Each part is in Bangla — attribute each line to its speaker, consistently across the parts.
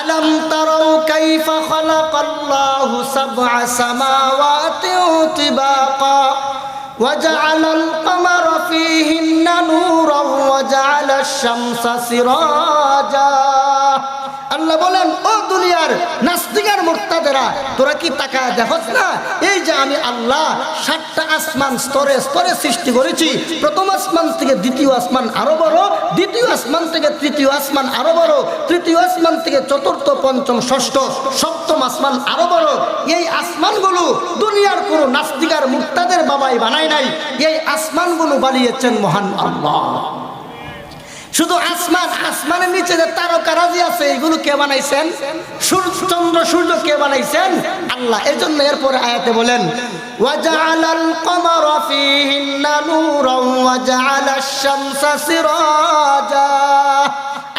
Speaker 1: আলম তারাউ কাইফা খালাকাল্লাহু সাবআ সামাওয়াতি তিবাকা وجعل القمر فيهن نورا وجعل الشمس سراجا আল্লাহ বলেন ও দুনিয়ার নাস্তিকের মুরতাদেরা তোরা কি তাকায় দেখছ না এই যে আমি আল্লাহ 7টা আসমান স্তরে স্তরে সৃষ্টি করেছি প্রথম আসমান থেকে দ্বিতীয় আসমান আরো বড় দ্বিতীয় আসমান থেকে তৃতীয় আসমান আরো বড় তৃতীয় আসমান থেকে চতুর্থ পঞ্চম ষষ্ঠ সপ্তম আসমান আরো বড় এই আসমানগুলো দুনিয়ার কোনো নাস্তিকের মুরতাদের বাবাই বানায় নাই এই আসমানগুলো বানিয়েছেন মহান আল্লাহ শুধু আসমানের নিচে যে তারকারাজি আছে এগুলো কে বানাইছেন চন্দ্র সূর্য কে বানাইছেন আল্লাহ এজন্য এরপরে আয়াতে বলেন ওয়াজআলাল কমারা ফীহিন্না নূরান ওয়াজআলাশ শামসা সিরাজা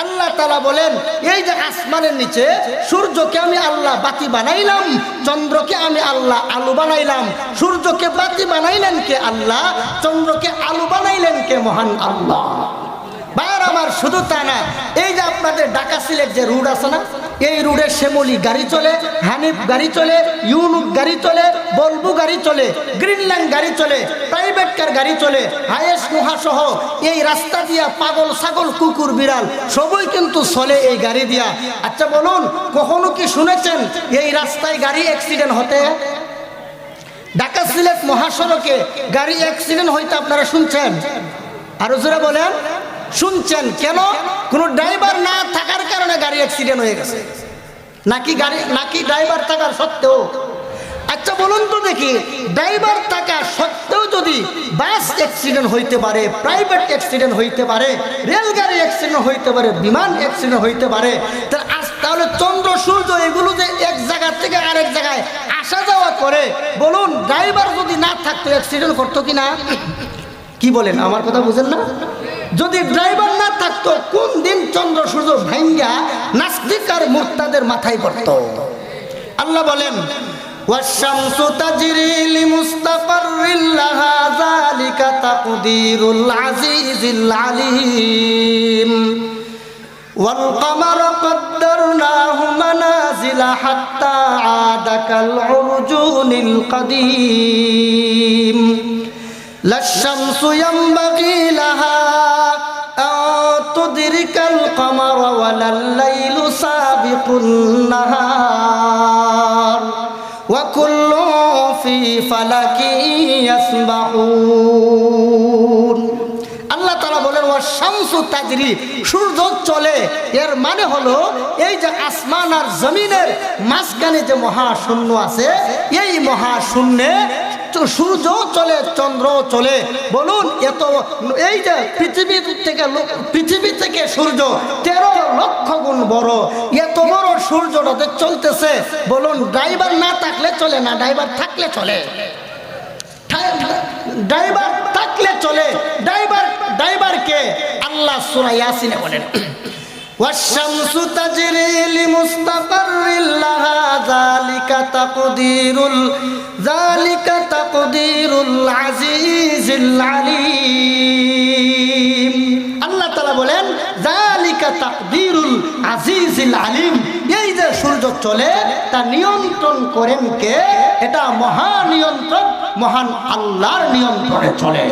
Speaker 1: আল্লাহ তাআলা বলেন এই যে আসমানের নিচে সূর্যকে আমি আল্লাহ বাতি বানাইলাম চন্দ্রকে আমি আল্লাহ আলো বানাইলাম সূর্যকে বাতি বানাইলেন কে আল্লাহ চন্দ্রকে আলো বানাইলেন কে মহান আল্লাহ ভাইয়ার আমার শুধু তা না এই যে আপনাদের ঢাকা সিলেট যে রুট আছে না এই রুটে শ্যামলী গাড়ি চলে হানিফ গাড়ি চলে ইউনুক গাড়ি চলে বলবু গাড়ি চলে গ্রিনল্যান্ড গাড়ি চলে প্রাইভেট কার গাড়ি চলে হায়েস নোহা সহ এই রাস্তা দিয়া পাগল ছাগল কুকুর বিড়াল সবই কিন্তু চলে এই গাড়ি দিয়া আচ্ছা বলুন কখনো কি শুনেছেন এই রাস্তায় গাড়ি অ্যাক্সিডেন্ট হতে ঢাকা সিলেট মহাসড়কে গাড়ি অ্যাক্সিডেন্ট হইতে আপনারা শুনছেন আরো জোরে বলেন শুনছেন কেন কোন ড্রাইভার না থাকার কারণে গাড়ি অ্যাক্সিডেন্ট হয়ে গেছে নাকি ড্রাইভার থাকার সত্ত্বেও আচ্ছা বলুন তো দেখি ড্রাইভার থাকা সত্ত্বেও যদি বাস অ্যাক্সিডেন্ট হইতে পারে প্রাইভেট অ্যাক্সিডেন্ট হইতে পারে রেলগাড়ি অ্যাক্সিডেন্ট হইতে পারে বিমান অ্যাক্সিডেন্ট হইতে পারে তাহলে চন্দ্র সূর্য এগুলো যে এক জায়গা থেকে আরেক জায়গায় আসা যাওয়া করে বলুন ড্রাইভার যদি না থাকতো অ্যাক্সিডেন্ট করতো কিনা কি বলেন আমার কথা বুঝেন না যদি ড্রাইভার না থাকতো কোন দিন চন্দ্র সূর্য ভাঙ্গা নাস্তিক আর মুরতাদের মাথায় পড়তো আল্লাহ বলেন ওয়াশ-শামসু তাজরি লিমুস্তাকাররিল লাহা যালিকা তাকদীরুল আজিজিল আলীম ওয়াল কমারা কদ্দারনাহু মানাজিলা হাত্তা আদা কাল উরজুনিল কাদীম লাশ-শামসু ইয়ানবাগী লাহা তুদরিকাল কমারা ওয়ালাল লাইলু সাবিকুন নাহার ওয়া কুল্লু ফি ফালাকি ইয়াসবাহুন আল্লাহ তাআলা বলেন ওয়াশ-শামসু তাজরি সূর্য চলে এর মানে হলো এই যে আসমান আর জমিনের মাঝখানে যে মহাশূন্য আছে এই মহাশূন্যে সূর্য চলে চন্দ্র চলে বলুন এত এই যে পৃথিবী থেকে সূর্য 13 লক্ষ গুণ বড় এত বড় সূর্যটাতে চলতেছে বলুন ড্রাইভার না থাকলে চলে না ড্রাইভার থাকলে চলে ড্রাইভার থাকলে চলে ড্রাইভারকে আল্লাহ সূরা ইয়াসিনে বলেন ওয়াশ-শামসু তাজরি লিমুস্তাকাররিল লাহা যালিকা তাকদীরুল আজিজিল আলীম আল্লাহ তাআলা বলেন যালিকা তাকদীরুল আজিজিল আলীম এই যে সূর্য চলে তা নিয়ন্ত্রণ করেন কে এটা মহানিয়ন্ত্রক মহান আল্লাহর নিয়ন্ত্রণে চলে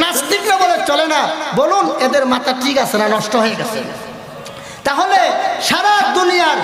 Speaker 1: নাস্তিকরা বলে চলে না বলুন এদের মাথা ঠিক আছে না নষ্ট হয়ে গেছে তাহলে সারা দুনিয়ার